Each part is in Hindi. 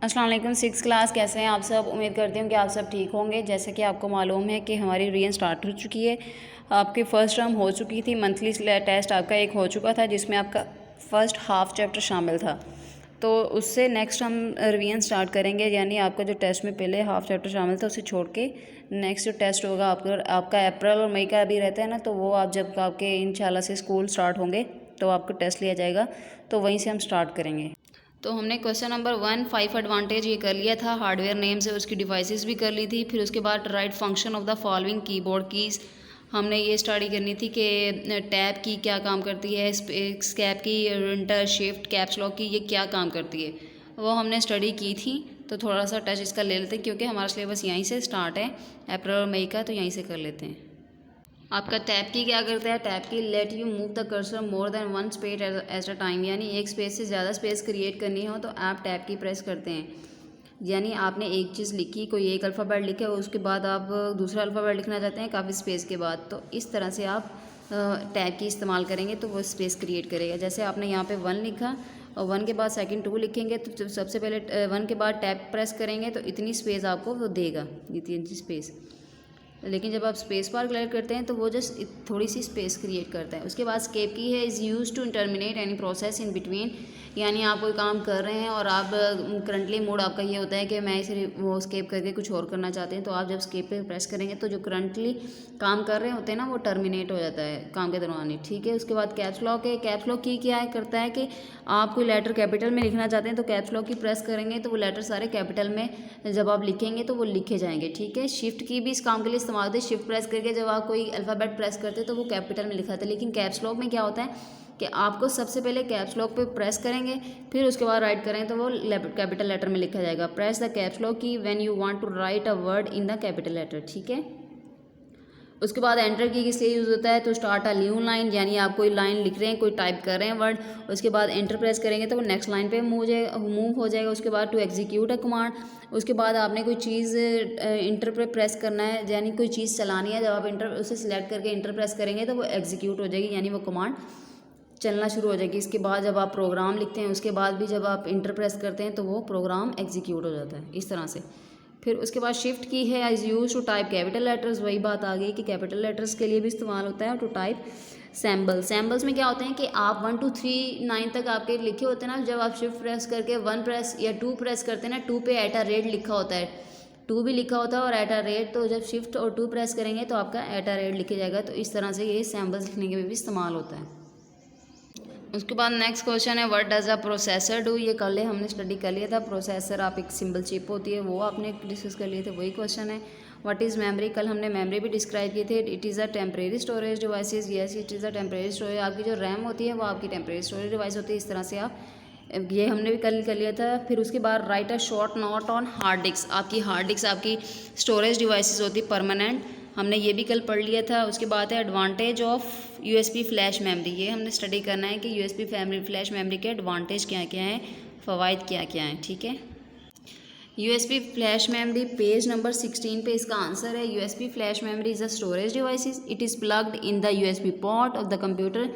अस्सलाम वालेकुम। 6 क्लास कैसे हैं आप सब। उम्मीद करती हूँ कि आप सब ठीक होंगे। जैसे कि आपको मालूम है कि हमारी रिवीजन स्टार्ट हो चुकी है। आपकी फ़र्स्ट टर्म हो चुकी थी, मंथली टेस्ट आपका एक हो चुका था जिसमें आपका फ़र्स्ट हाफ़ चैप्टर शामिल था। तो उससे नेक्स्ट हम रिवीजन स्टार्ट करेंगे, यानी आपका जो टेस्ट में पहले हाफ़ चैप्टर शामिल था उसे छोड़ के नेक्स्ट जो टेस्ट होगा आपका अप्रैल और मई का अभी रहता है ना, तो वो आप जब आपके इंशाल्लाह से स्कूल स्टार्ट होंगे तो आपको टेस्ट लिया जाएगा, तो वहीं से हम स्टार्ट करेंगे। तो हमने क्वेश्चन नंबर 1 5 एडवांटेज ये कर लिया था, हार्डवेयर नेम से उसकी डिवाइसेस भी कर ली थी। फिर उसके बाद right function of the following keyboard keys हमने ये स्टडी करनी थी कि टैब की क्या काम करती है, स्कैप की, इंटर, शिफ्ट, कैप्स लॉक की ये क्या काम करती है, वो हमने स्टडी की थी। तो थोड़ा सा टच इसका ले लेते हैं क्योंकि हमारा सिलेबस यहीं से स्टार्ट है, अप्रैल और मई का, तो यहीं से कर लेते हैं। आपका टैब की क्या करता है, टैब की let you move the cursor more than one space at a time, यानी एक स्पेस से ज़्यादा स्पेस क्रिएट करनी हो तो आप टैब की प्रेस करते हैं। यानी आपने एक चीज़ लिखी, कोई एक अल्फ़ाबेट लिखा है, उसके बाद आप दूसरा अल्फ़ाबेट लिखना चाहते हैं काफ़ी स्पेस के बाद, तो इस तरह से आप टैब की इस्तेमाल करेंगे तो वो स्पेस क्रिएट करेगा। जैसे आपने यहाँ पे 1 लिखा और 1 के बाद सेकंड 2 लिखेंगे, तो सबसे पहले 1 के बाद टैब प्रेस करेंगे तो इतनी स्पेस आपको वो देगा, इतनी स्पेस। लेकिन जब आप स्पेस बार क्लिक करते हैं तो वो जस्ट थोड़ी सी स्पेस क्रिएट करता है। उसके बाद स्केप की है is use to terminate any process in between, यानी आप कोई काम कर रहे हैं और आप करंटली मूड आपका ये होता है कि मैं इसे वो स्केप करके कुछ और करना चाहते हैं, तो आप जब स्केप पे प्रेस करेंगे तो जो करंटली काम कर रहे होते हैं ना वो टर्मिनेट हो जाता है काम के दौरान ही, ठीक है। उसके बाद कैप्स लॉक है। कैप्स लॉक की क्या है, करता है कि आप कोई लेटर कैपिटल में लिखना चाहते हैं तो कैप्स लॉक की प्रेस करेंगे तो वो लेटर सारे कैपिटल में जब आप लिखेंगे तो वो लिखे जाएंगे, ठीक है। शिफ्ट की भी इस काम के लिए इस्तेमाल होती है। शिफ्ट प्रेस करके जब आप कोई अल्फ़ाबेट प्रेस करते हैं तो वो कैपिटल में लिखा था, लेकिन कैप्स लॉक में क्या होता है कि आपको सबसे पहले कैप्स लॉक पे प्रेस करेंगे, फिर उसके बाद राइट करेंगे तो वो कैपिटल लेटर में लिखा जाएगा। Press the caps lock key when you want to write a word in the capital letter, ठीक है। उसके बाद एंटर की किस लिए यूज़ होता है, तो स्टार्ट अ न्यू लाइन, यानी आप कोई लाइन लिख रहे हैं, कोई टाइप कर रहे हैं वर्ड, उसके बाद एंटर प्रेस करेंगे तो वो नेक्स्ट लाइन पे मूव हो जाएगा। उसके बाद टू एग्जीक्यूट अ कमांड, उसके बाद आपने कोई चीज़ इंटर पे प्रेस करना है, यानी कोई चीज़ चलानी है, जब आप इंटर उसे सिलेक्ट करके इंटर प्रेस करेंगे तो वो एग्जीक्यूट हो जाएगी, यानी वो कमांड चलना शुरू हो जाएगी। इसके बाद जब आप प्रोग्राम लिखते हैं उसके बाद भी जब आप इंटर प्रेस करते हैं तो वो प्रोग्राम एग्जीक्यूट हो जाता है, इस तरह से। फिर उसके बाद शिफ्ट की है is use to type capital letters, वही बात आ गई कि कैपिटल लेटर्स के लिए भी इस्तेमाल होता है, और टू टाइप सैम्बल। सैम्बल्स में क्या होते हैं कि आप 1 2 3 9 तक आपके लिखे होते हैं ना, जब आप शिफ्ट प्रेस करके 1 प्रेस या 2 प्रेस करते हैं ना, 2 पे @ लिखा होता है, 2 भी लिखा होता है और @ तो जब शिफ्ट और 2 प्रेस करेंगे तो आपका @ लिखे जाएगा। तो इस तरह से ये सैम्बल्स लिखने के भी इस्तेमाल होता है। उसके बाद नेक्स्ट क्वेश्चन है what does a processor do, ये कल हमने स्टडी कर लिया था। प्रोसेसर आप एक सिंबल चिप होती है वो आपने डिस्कस कर लिए थे, वही क्वेश्चन है। व्हाट इज़ मेमोरी, कल हमने मेमोरी भी डिस्क्राइब की थी। It is a temporary storage devices, yes it is a temporary storage. आपकी जो रैम होती है वो आपकी टेम्परेरी स्टोरेज डिवाइस होती है, इस तरह से आप ये हमने भी कल कर लिया था। फिर उसके बाद right a short note on hard disk, आपकी हार्ड डिस्क आपकी स्टोरेज डिवाइसेस होती है परमानेंट, हमने ये भी कल पढ़ लिया था। उसके बाद है advantage of USB flash memory, ये हमने स्टडी करना है कि यूएसबी फ्लैश मेमोरी के एडवांटेज क्या क्या हैं, फ़वाइद क्या क्या हैं, ठीक है। USB flash memory page number 16 पे इसका आंसर है। USB flash memory is a storage devices, it is plugged in the USB port of the computer,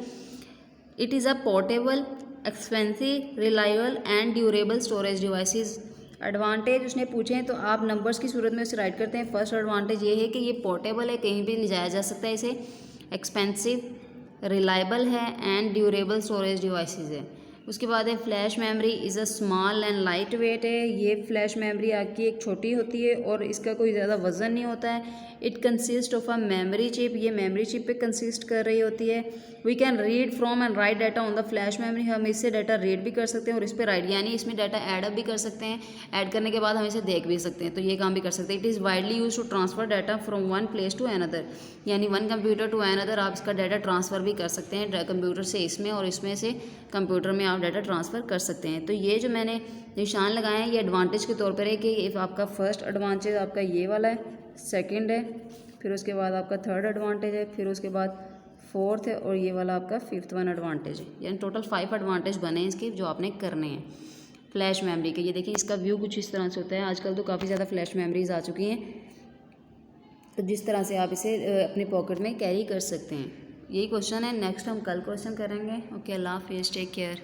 it is a portable, expensive, reliable and durable storage devices. Advantage उसने पूछे हैं तो आप नंबर्स की सूरत में उसे राइट करते हैं। फर्स्ट एडवांटेज ये है कि ये पोर्टेबल है, कहीं भी ले जाया जा सकता है इसे, एक्सपेंसिव, रिलायबल है एंड ड्यूरेबल स्टोरेज डिवाइसेस है। उसके बाद है flash memory is a small and light weight है, ये फ्लैश मेमोरी आपकी एक छोटी होती है और इसका कोई ज़्यादा वजन नहीं होता है। It consist of a memory chip, ये मेमोरी चिप पे कंसिस्ट कर रही होती है। We can read from and write data on the flash memory, हम इससे डाटा रीड भी कर सकते हैं और इस पर राइट, यानी इसमें डाटा ऐड अप भी कर सकते हैं, ऐड करने के बाद हम इसे देख भी सकते हैं, तो ये काम भी कर सकते हैं। It is widely use to transfer data from one place to another, यानी वन कंप्यूटर टू अनदर आप इसका डाटा ट्रांसफ़र भी कर सकते हैं, कंप्यूटर से इसमें और इसमें से कंप्यूटर में आप डाटा ट्रांसफ़र कर सकते हैं। तो ये जो मैंने निशान लगाए हैं ये एडवांटेज के तौर पर है कि आपका फर्स्ट एडवांटेज आपका ये वाला है, सेकंड है, फिर उसके बाद आपका थर्ड एडवांटेज है, फिर उसके बाद फोर्थ है और ये वाला आपका फिफ्थ वन एडवांटेज है, यानी टोटल 5 एडवांटेज बने हैं इसके जो आपने करने हैं फ्लैश मेमोरी के। ये देखिए इसका व्यू कुछ इस तरह से होता है, आजकल तो काफ़ी ज़्यादा फ्लैश मेमोरीज आ चुकी हैं, तो जिस तरह से आप इसे अपने पॉकेट में कैरी कर सकते हैं। यही क्वेश्चन है, नेक्स्ट हम कल क्वेश्चन करेंगे। ओके, अल्लाह हाफिज़, टेक केयर।